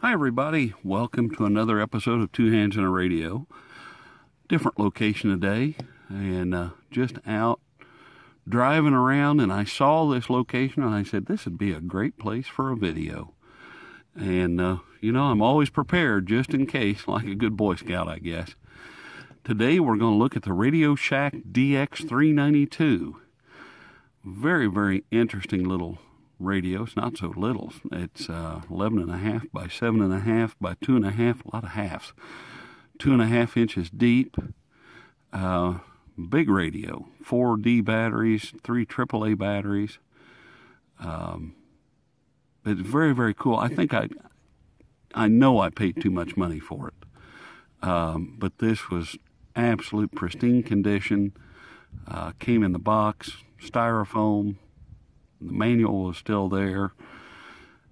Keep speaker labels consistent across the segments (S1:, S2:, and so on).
S1: Hi everybody, welcome to another episode of Two Hands in a Radio. Different location today, and just out driving around, and I saw this location and I said this would be a great place for a video. And I'm always prepared just in case, like a good Boy Scout, I guess. Today we're going to look at the Radio Shack DX-392. Very, very interesting little radio. It's not so little. It's 11.5 by 7.5 by 2.5, a lot of halves. 2.5 inches deep. Big radio. 4 D batteries, 3 AAA batteries. It's very, very cool. I think I know I paid too much money for it. But this was absolute pristine condition. Came in the box, styrofoam. The manual was still there.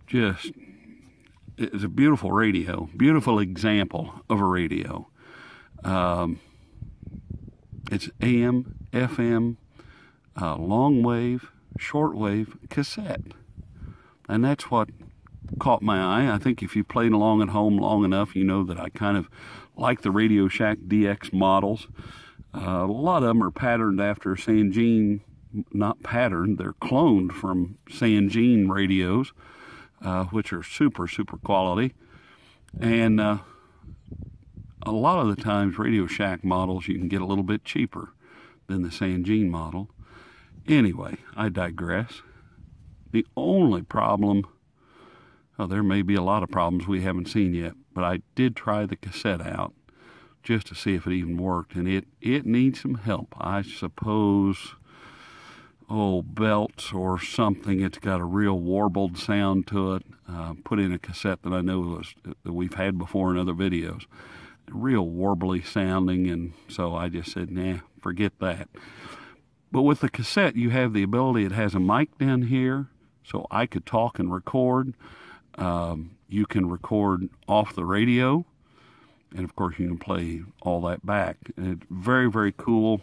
S1: It's a beautiful radio, beautiful example of a radio. It's AM, FM, long wave, short wave, cassette. And that's what caught my eye. I think if you played along at home long enough, you know that I kind of like the Radio Shack DX models. A lot of them are patterned after Sangean. Not patterned, they're cloned from Sangean radios, which are super, super quality. And a lot of the times, Radio Shack models you can get a little bit cheaper than the Sangean model. Anyway, I digress. The only problem, there may be a lot of problems we haven't seen yet, but I did try the cassette out just to see if it even worked, and it needs some help. I suppose belts or something. It's got a real warbled sound to it. Put in a cassette that I know that we've had before in other videos. Real warbly sounding, and so I just said, nah, forget that. But with the cassette, you have the ability, it has a mic down here, so I could talk and record. You can record off the radio, and of course you can play all that back. And it's very, very cool.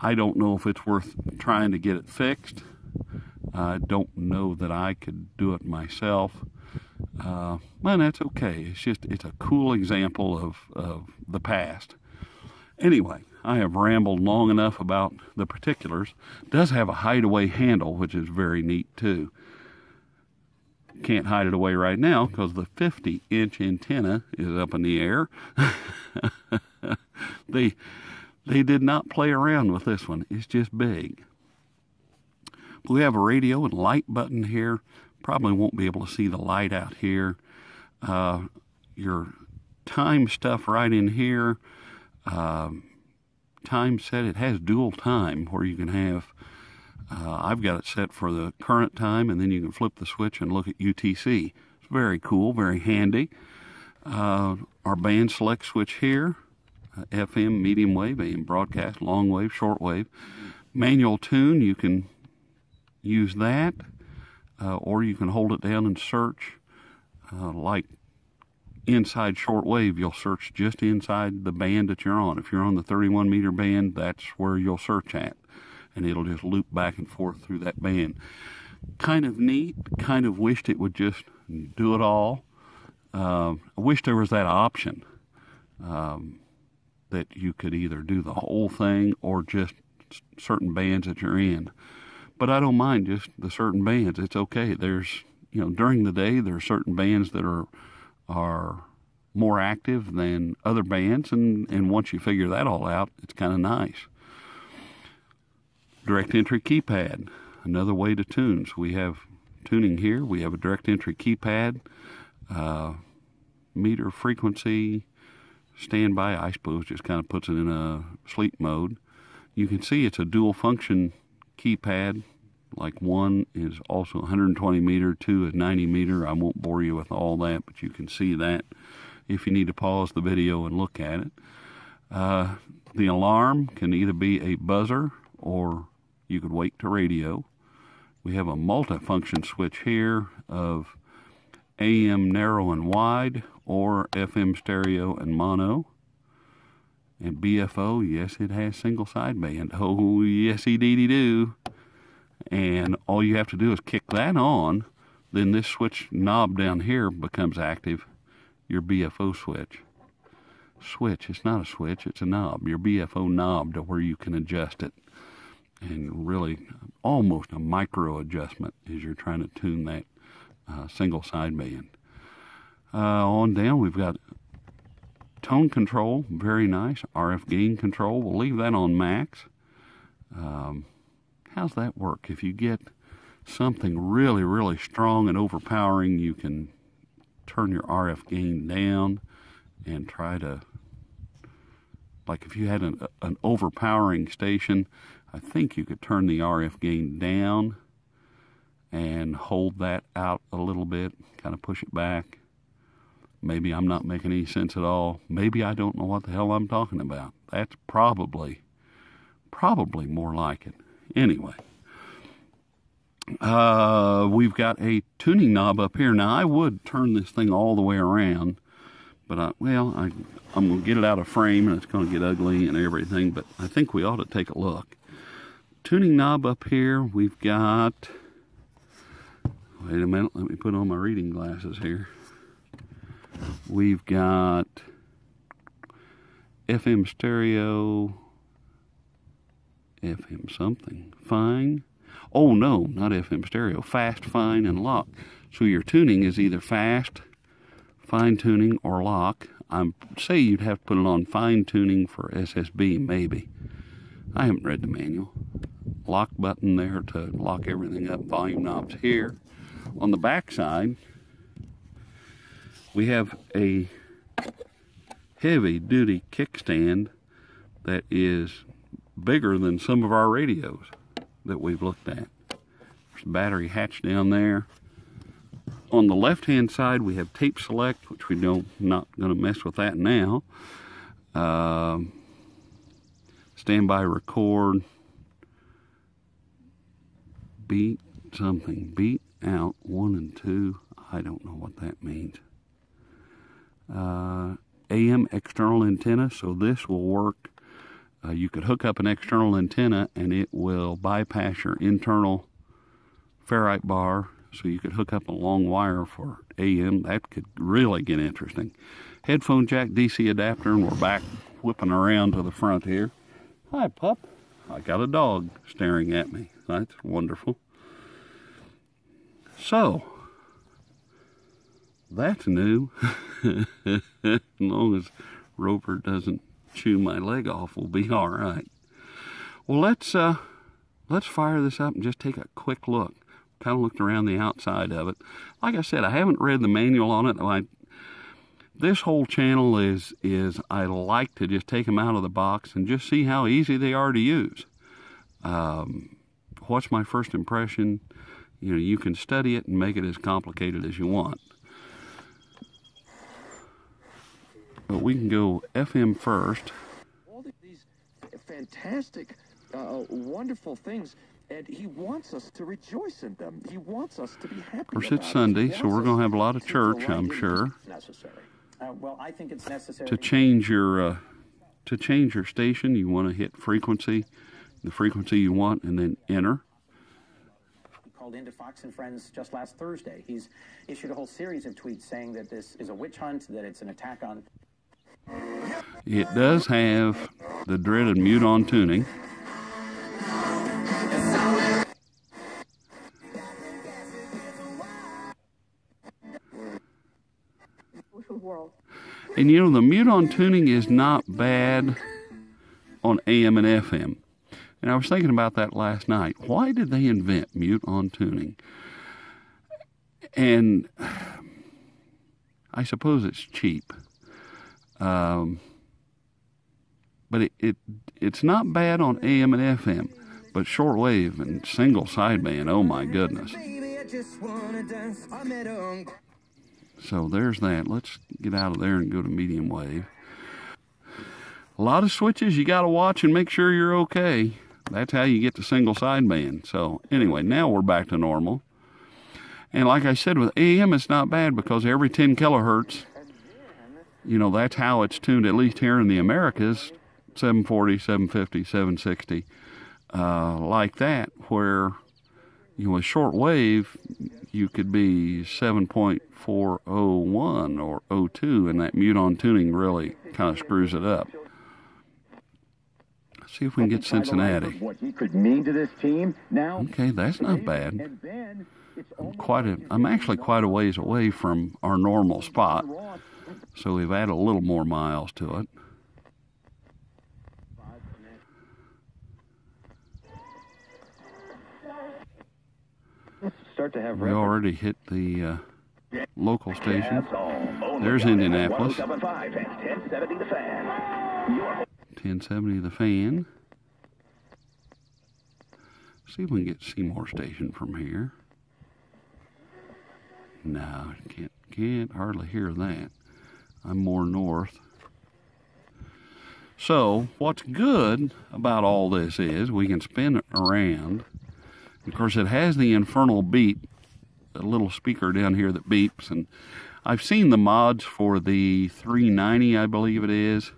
S1: I don't know if it's worth trying to get it fixed. I don't know that I could do it myself. Well, that's okay. It's a cool example of the past. Anyway, I have rambled long enough about the particulars. It does have a hideaway handle, which is very neat too. Can't hide it away right now because the 50-inch antenna is up in the air. They did not play around with this one. It's just big. We have a radio and light button here. Probably won't be able to see the light out here. Your time stuff right in here. Time set. It has dual time where you can have, I've got it set for the current time, and then you can flip the switch and look at UTC. It's very cool, very handy. Our band select switch here. FM, medium wave, AM broadcast, long wave, short wave. Manual tune, you can use that, or you can hold it down and search. Like inside short wave, you'll search just inside the band that you're on. If you're on the 31 meter band, that's where you'll search at, and it'll just loop back and forth through that band. Kind of neat, kind of wished it would just do it all. I wish there was that option. That you could either do the whole thing or just certain bands that you're in. But I don't mind just the certain bands. It's okay. There's, during the day, there are certain bands that are more active than other bands, and once you figure that all out, it's kind of nice. Direct entry keypad, another way to tune. So we have tuning here. We have a direct entry keypad, meter frequency, standby, I suppose, just kind of puts it in a sleep mode. You can see it's a dual function keypad. Like one is also 120 meter, 2 is 90 meter. I won't bore you with all that, but you can see that if you need to pause the video and look at it. The alarm can either be a buzzer or you could wake to radio. We have a multifunction switch here of AM narrow and wide, or FM stereo and mono. And BFO, yes, it has single sideband. Oh, yes, indeedy do. And all you have to do is kick that on, then this switch knob down here becomes active, your BFO switch. It's not a switch, it's a knob, your BFO knob, to where you can adjust it. And really, almost a micro adjustment as you're trying to tune that single sideband. On down, we've got tone control, very nice. RF gain control, we'll leave that on max. How's that work? If you get something really, really strong and overpowering, you can turn your RF gain down and try to, like if you had an overpowering station, I think you could turn the RF gain down and hold that out a little bit, kind of push it back. Maybe I'm not making any sense at all. Maybe I don't know what the hell I'm talking about. That's probably more like it. Anyway, we've got a tuning knob up here. Now, I would turn this thing all the way around, but I'm going to get it out of frame, and it's going to get ugly and everything, but I think we ought to take a look. Tuning knob up here, we've got, wait a minute, let me put on my reading glasses here. We've got FM stereo, FM something, fine. Oh no, not FM stereo, fast, fine, and lock. So your tuning is either fast, fine tuning, or lock. I'd say you'd have to put it on fine tuning for SSB, maybe. I haven't read the manual. Lock button there to lock everything up, volume knobs here. On the back side, we have a heavy-duty kickstand that is bigger than some of our radios that we've looked at. There's a battery hatch down there. On the left-hand side, we have tape select, which we not going to mess with that now. Standby record. Beat something. Beat out 1 and 2. I don't know what that means. AM external antenna, so this will work. You could hook up an external antenna and it will bypass your internal ferrite bar, so you could hook up a long wire for AM. That could really get interesting. Headphone jack, DC adapter, and we're back whipping around to the front here. Hi, pup. I got a dog staring at me. That's wonderful. So, that's new. As long as Roper doesn't chew my leg off, we'll be all right. Well, let's fire this up and just take a quick look. Kind of looked around the outside of it. Like I said, I haven't read the manual on it. This whole channel is I like to just take them out of the box and just see how easy they are to use. What's my first impression? You know, you can study it and make it as complicated as you want. But we can go FM first.
S2: All these fantastic, wonderful things, and he wants us to rejoice in them. He wants us to be happy.
S1: Of course, it's Sunday, so we're going to have a lot of church, I'm sure.
S3: Well, I think it's necessary.
S1: To change your station, you want to hit frequency, the frequency you want, and then enter.
S3: He called into Fox and Friends just last Thursday. He's issued a whole series of tweets saying that this is a witch hunt, that it's an attack on.
S1: It does have the dreaded mute on tuning. And you know, the mute on tuning is not bad on AM and FM. And I was thinking about that last night. Why did they invent mute on tuning? And I suppose it's cheap. But it's not bad on AM and FM. But shortwave and single sideband, oh my goodness. So there's that. Let's get out of there and go to medium wave. A lot of switches you got to watch and make sure you're okay. That's how you get to single sideband. So anyway, now we're back to normal. And like I said, with AM, it's not bad because every 10 kilohertz, you know, that's how it's tuned, at least here in the Americas, 740, 750, 760, like that, where with short wave, you could be 7.401 or 02, and that mute-on tuning really kind of screws it up. Let's see if we can get Cincinnati.
S2: What he could mean to this team now.
S1: Okay, that's not bad. I'm actually quite a ways away from our normal spot, so we've added a little more miles to it.
S2: Start to have
S1: we already hit the local station. There's Indianapolis. 1070 the fan. See if we can get Seymour Station from here. No, can't hardly hear that. I'm more north. So what's good about all this is we can spin it around. Of course, it has the infernal beep, a little speaker down here that beeps. And I've seen the mods for the 390, I believe it is.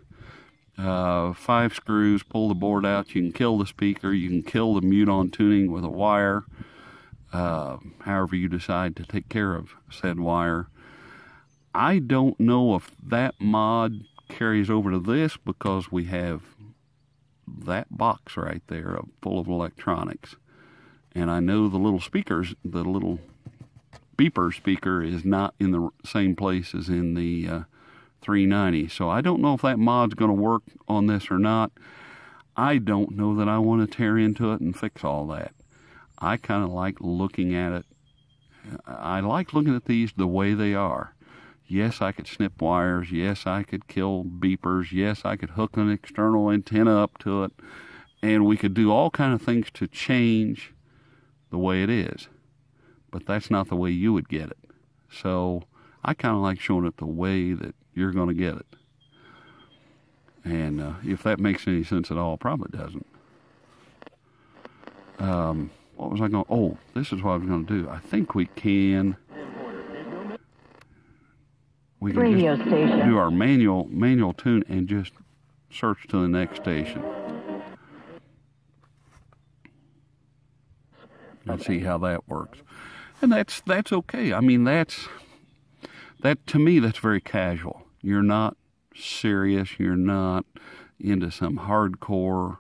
S1: 5 screws, pull the board out. You can kill the speaker. You can kill the mute-on tuning with a wire. However you decide to take care of said wire. I don't know if that mod carries over to this because we have that box right there full of electronics. And I know the little speakers, the little beeper speaker is not in the same place as in the 390. So I don't know if that mod's going to work on this or not. I don't know that I want to tear into it and fix all that. I kind of like looking at it. I like looking at these the way they are. Yes, I could snip wires. Yes, I could kill beepers. Yes, I could hook an external antenna up to it. And we could do all kind of things to change the way it is. But that's not the way you would get it. So I kind of like showing it the way that you're going to get it. And if that makes any sense at all, probably doesn't. What was I going to... Oh, this is what I was going to do. I think we can... We can just do our manual tune and just search to the next station. And see how that works. And that's okay. I mean, that to me, that's very casual. You're not serious. You're not into some hardcore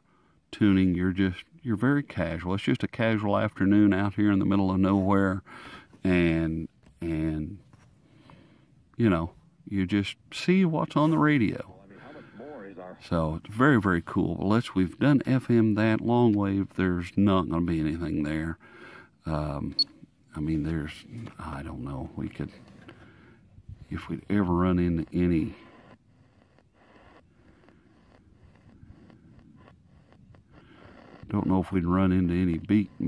S1: tuning. You're very casual. It's just a casual afternoon out here in the middle of nowhere, and you know, you just see what's on the radio. So it's very, very cool. But we've done FM that long wave. There's not going to be anything there. I mean, I don't know. We could, if we'd ever run into any. Don't know if we'd run into any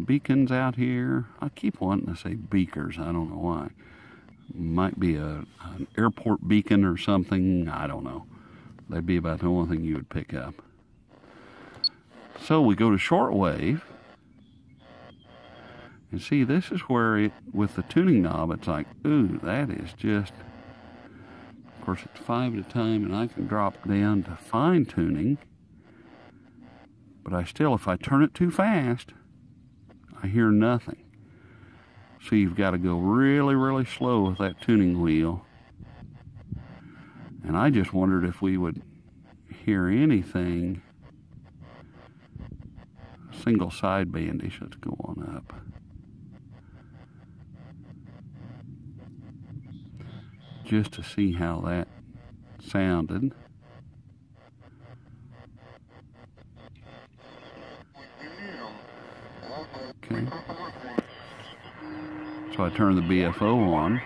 S1: beacons out here. I keep wanting to say beakers. I don't know why. Might be an airport beacon or something. I don't know. That'd be about the only thing you would pick up. So we go to shortwave. And see, this is where with the tuning knob, it's like, ooh, that is just... Of course, it's 5 at a time, and I can drop down to fine tuning. But if I turn it too fast, I hear nothing. So you've got to go really, really slow with that tuning wheel. And I just wondered if we would hear anything. Single sidebandish, let's go on up. Just to see how that sounded. Okay. So I turn the BFO on.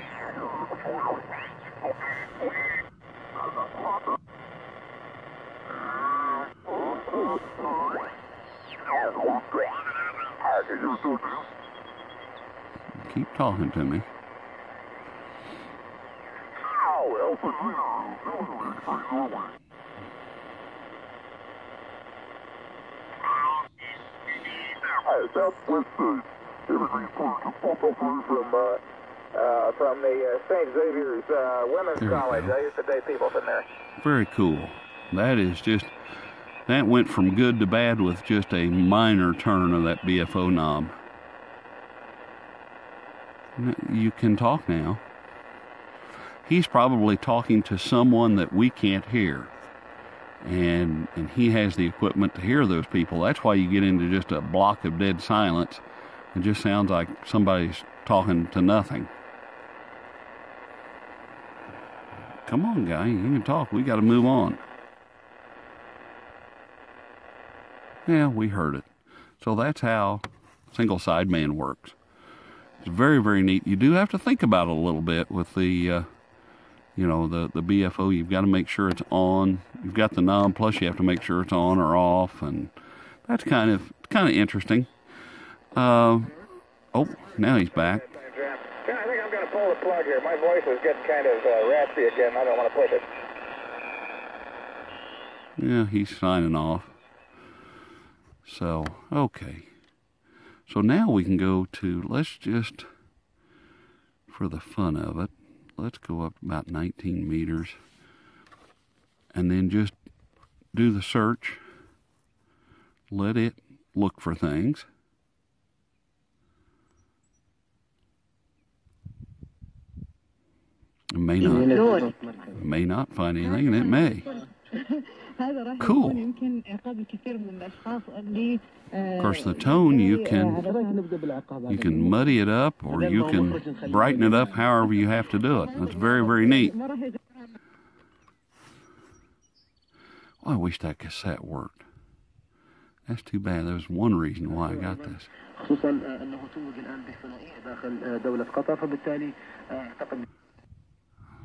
S1: Keep talking to me.
S4: From the St. Xavier's Women's College. I used to date people from there.
S1: Very cool. That went from good to bad with just a minor turn of that BFO knob. You can talk now. He's probably talking to someone that we can't hear. And he has the equipment to hear those people. That's why you get into just a block of dead silence. It just sounds like somebody's talking to nothing. Come on, guy, you can talk. We got to move on. Yeah, we heard it. So that's how single sideband works. It's very, very neat. You do have to think about it a little bit with the, the BFO. You've got to make sure it's on. You've got the knob, plus you have to make sure it's on or off, and that's kind of interesting. Oh, now he's back.
S4: Yeah, I think I'm going to pull the plug here. My voice is getting kind of raspy again. I don't want to push it.
S1: Yeah, he's signing off. So, okay. So now we can go to, let's just, for the fun of it, let's go up about 19 meters and then just do the search. Let it look for things. It may not find anything, and it may. Cool. Of course, the tone, you can muddy it up, or you can brighten it up however you have to do it. That's very, very neat. Oh, I wish that cassette worked. That's too bad. There's one reason why I got this.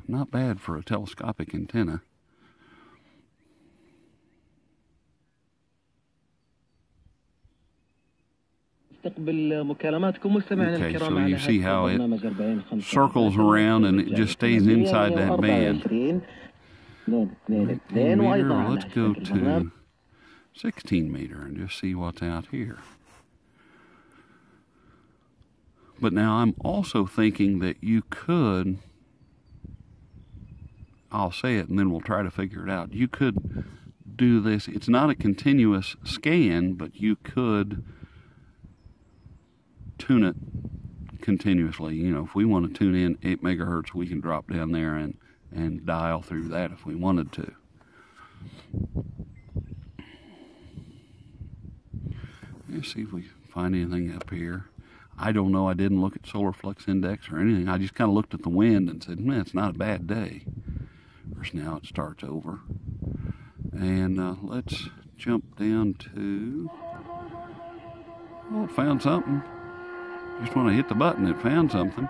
S1: Not bad for a telescopic antenna. Okay, so you see how it circles around and it just stays inside that band. 18 meter, let's go to 16 meter and just see what's out here. But now I'm also thinking that you could, I'll say it and then we'll try to figure it out. You could do this, it's not a continuous scan, but you could tune it continuously. If we want to tune in 8 megahertz, we can drop down there and dial through that if we wanted to. Let's see if we find anything up here. I don't know. I didn't look at solar flux index or anything. I just kind of looked at the wind and said, man, it's not a bad day. Of course, now it starts over. And let's jump down to, oh, it found something. Just when I hit the button, it found something.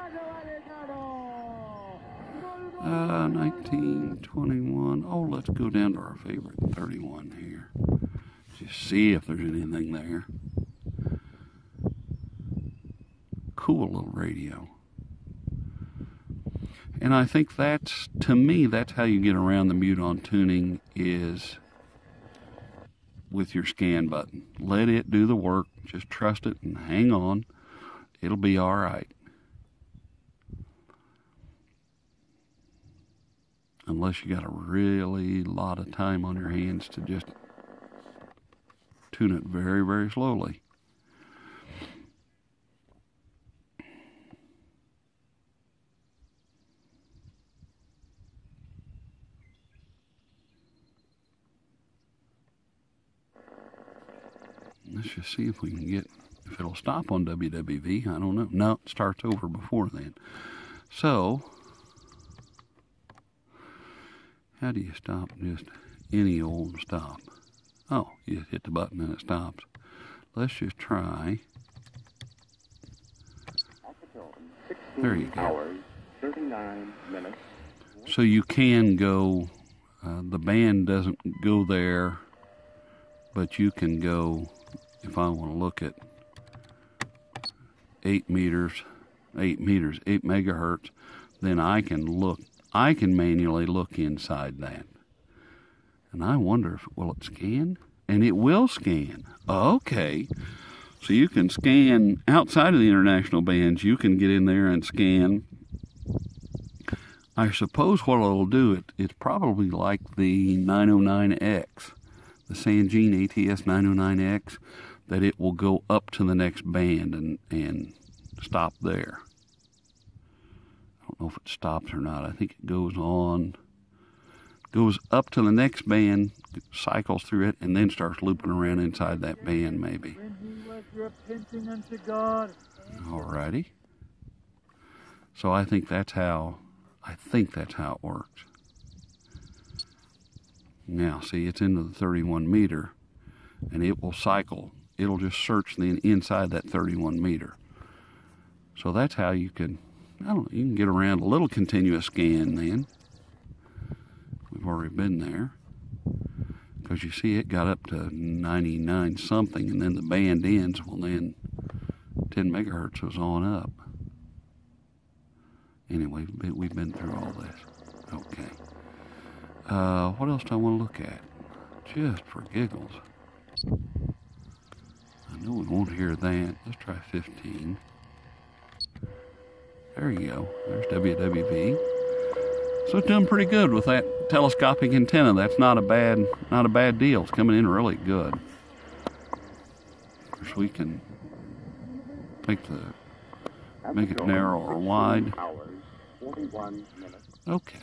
S1: 1921. Oh, let's go down to our favorite 31 here. Just see if there's anything there. Cool little radio. And I think that's, to me, that's how you get around the mute-on tuning, is with your scan button. Let it do the work. Just trust it and hang on. It'll be all right. Unless you got a really lot of time on your hands to just tune it very, very slowly. Let's just see if we can get, if it'll stop on WWV. I don't know. No, it starts over before then. So, how do you stop just any old stop? Oh, you just hit the button and it stops. Let's just try. There you go. 39 minutes. So you can go, the band doesn't go there, but you can go, if I want to look at 8 megahertz, then I can manually look inside that. And I wonder if, will it scan? And it will scan. Okay. So you can scan outside of the international bands. You can get in there and scan. I suppose what it'll do, it's probably like the 909X, the Sangean ATS 909X, that it will go up to the next band and stop there. don't know if it stops or not. I think it goes on, goes up to the next band, cycles through it, and then starts looping around inside that band, maybe.
S5: When he was repenting unto God.
S1: Alrighty. So I think that's how it works. Now, see, it's into the 31 meter, and it will cycle. It'll just search the inside that 31 meter. So that's how you can, you can get around a little continuous scan then. We've already been there. Because you see it got up to 99 something, and then the band ends. Well, then 10 megahertz was on up. Anyway, we've been through all this. Okay. What else do I want to look at? Just for giggles. I know we won't hear that. Let's try 15. There you go. There's WWV. So it's done pretty good with that telescopic antenna. That's not a bad deal. It's coming in really good. Of course, we can make it narrow or wide. Okay.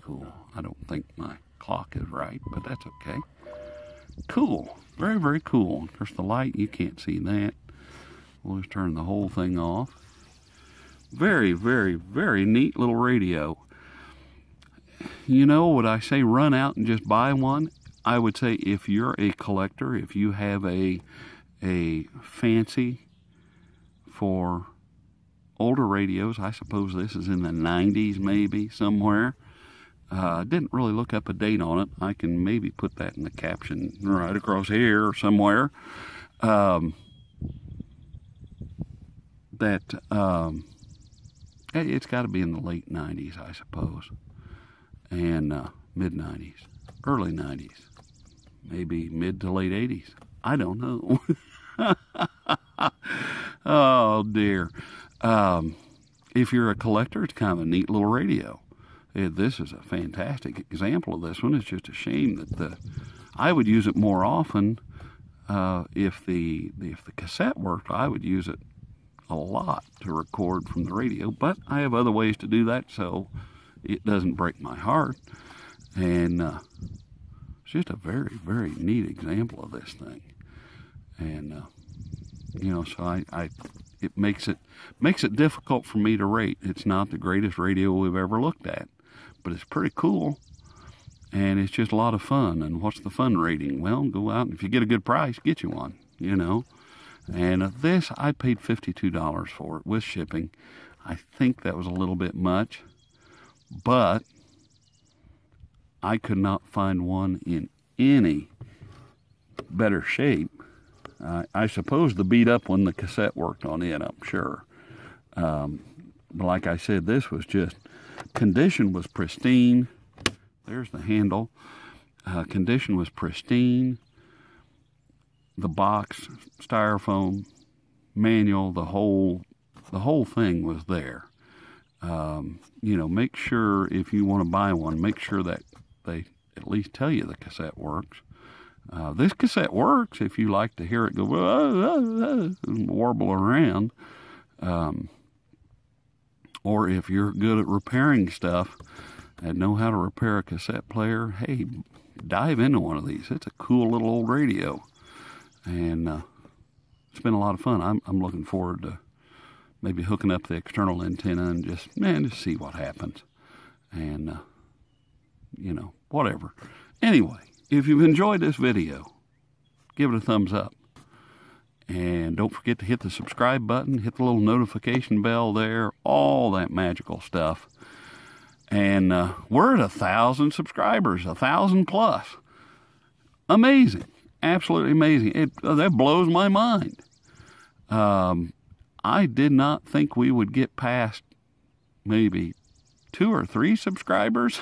S1: Cool. I don't think my clock is right, but that's okay. Cool. Very, very cool. Of course, the light, you can't see that. We'll just turn the whole thing off. Very, very, very neat little radio. You know, would I say run out and just buy one? I would say if you're a collector, if you have a fancy for older radios, I suppose this is in the 90s maybe, somewhere. Didn't really look up a date on it. I can maybe put that in the caption right across here or somewhere. It's got to be in the late 90s, I suppose. And mid 90s, early 90s, maybe mid to late 80s. I don't know. Oh dear. If you're a collector, it's kind of a neat little radio. This is a fantastic example of this one. It's just a shame that I would use it more often. If the cassette worked, I would use it a lot to record from the radio, but I have other ways to do that, so it doesn't break my heart. And it's just a very, very neat example of this thing. And so it makes it difficult for me to rate. It's not the greatest radio we've ever looked at, but it's pretty cool, and it's just a lot of fun. And what's the fun rating? Well, go out, and if you get a good price, get you one, And this, I paid $52 for it with shipping. I think that was a little bit much, but I could not find one in any better shape. I suppose the beat up one, the cassette worked on it, I'm sure. But like I said, this was just, condition was pristine. There's the handle. Condition was pristine. The box, styrofoam, manual, the whole thing was there. Make sure if you want to buy one, make sure that they at least tell you the cassette works. This cassette works if you like to hear it go and warble around. Or if you're good at repairing stuff and know how to repair a cassette player, hey, dive into one of these. It's a cool little old radio. And it's been a lot of fun. I'm looking forward to maybe hooking up the external antenna and just see what happens. And, whatever. Anyway, if you've enjoyed this video, give it a thumbs up. And don't forget to hit the subscribe button, hit the little notification bell there, all that magical stuff. And we're at 1,000 subscribers, 1,000 plus. Amazing. Absolutely amazing. That blows my mind. I did not think we would get past maybe 2 or 3 subscribers.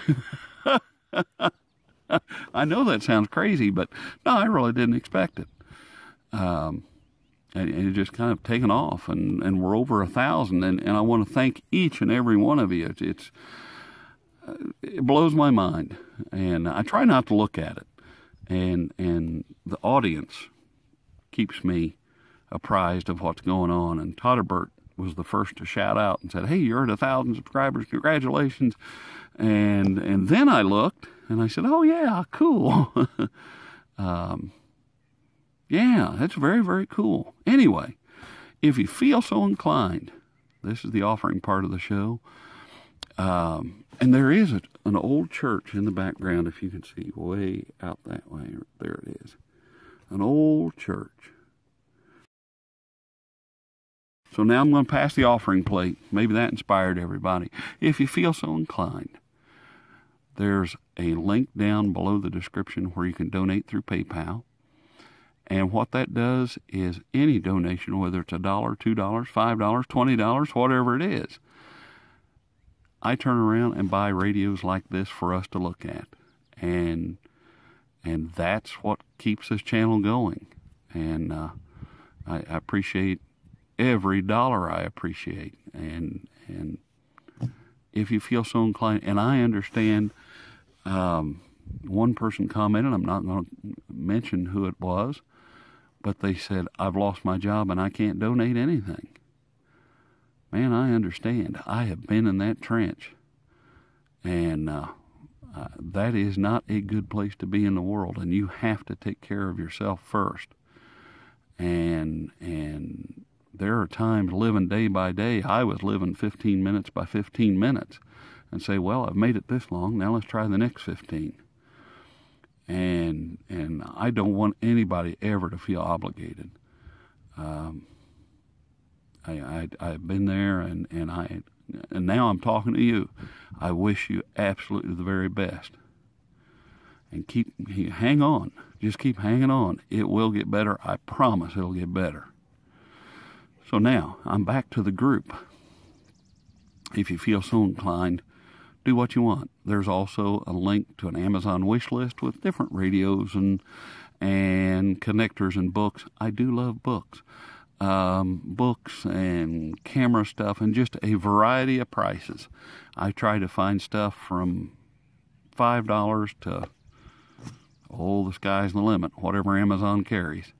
S1: I know that sounds crazy, but no, I really didn't expect it. And it just kind of taken off, and we're over 1,000, and I want to thank each and every one of you. It blows my mind, and I try not to look at it. And the audience keeps me apprised of what's going on. And Todderbert was the first to shout out and said, "Hey, you're at 1,000 subscribers. Congratulations." And then I looked and I said, "Oh yeah, cool." Yeah, that's very, very cool. Anyway, if you feel so inclined, this is the offering part of the show. And there is an old church in the background, if you can see, way out that way. There it is. An old church. So now I'm going to pass the offering plate. Maybe that inspired everybody. If you feel so inclined, there's a link down below the description where you can donate through PayPal. And what that does is any donation, whether it's $1, $2, $5, $20, whatever it is, I turn around and buy radios like this for us to look at. And that's what keeps this channel going. And I appreciate every dollar. I appreciate. And if you feel so inclined, and I understand, one person commented, I'm not going to mention who it was, but they said, "I've lost my job and I can't donate anything." Man, I understand. I have been in that trench. And that is not a good place to be in the world. And you have to take care of yourself first. And there are times living day by day, I was living 15 minutes by 15 minutes. And say, well, I've made it this long, now let's try the next 15. And I don't want anybody ever to feel obligated. I've been there, and now I'm talking to you. I wish you absolutely the very best. And hang on. Just keep hanging on. It will get better. I promise it'll get better. So now, I'm back to the group. If you feel so inclined, do what you want. There's also a link to an Amazon wish list with different radios and connectors and books. I do love books. Books and camera stuff, and just a variety of prices. I try to find stuff from $5 to, the sky's the limit, whatever Amazon carries.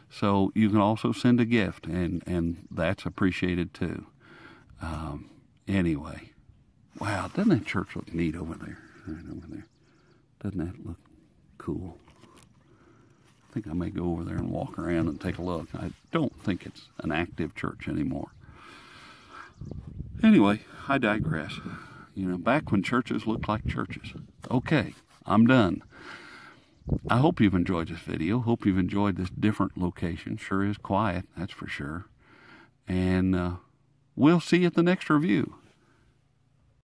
S1: So you can also send a gift, and that's appreciated too. Anyway, wow, doesn't that church look neat over there? Right over there. Doesn't that look cool? I think I may go over there and walk around and take a look. I don't think it's an active church anymore. Anyway, I digress. Back when churches looked like churches. Okay, I'm done. I hope you've enjoyed this video. Hope you've enjoyed this different location. Sure is quiet, that's for sure. And we'll see you at the next review.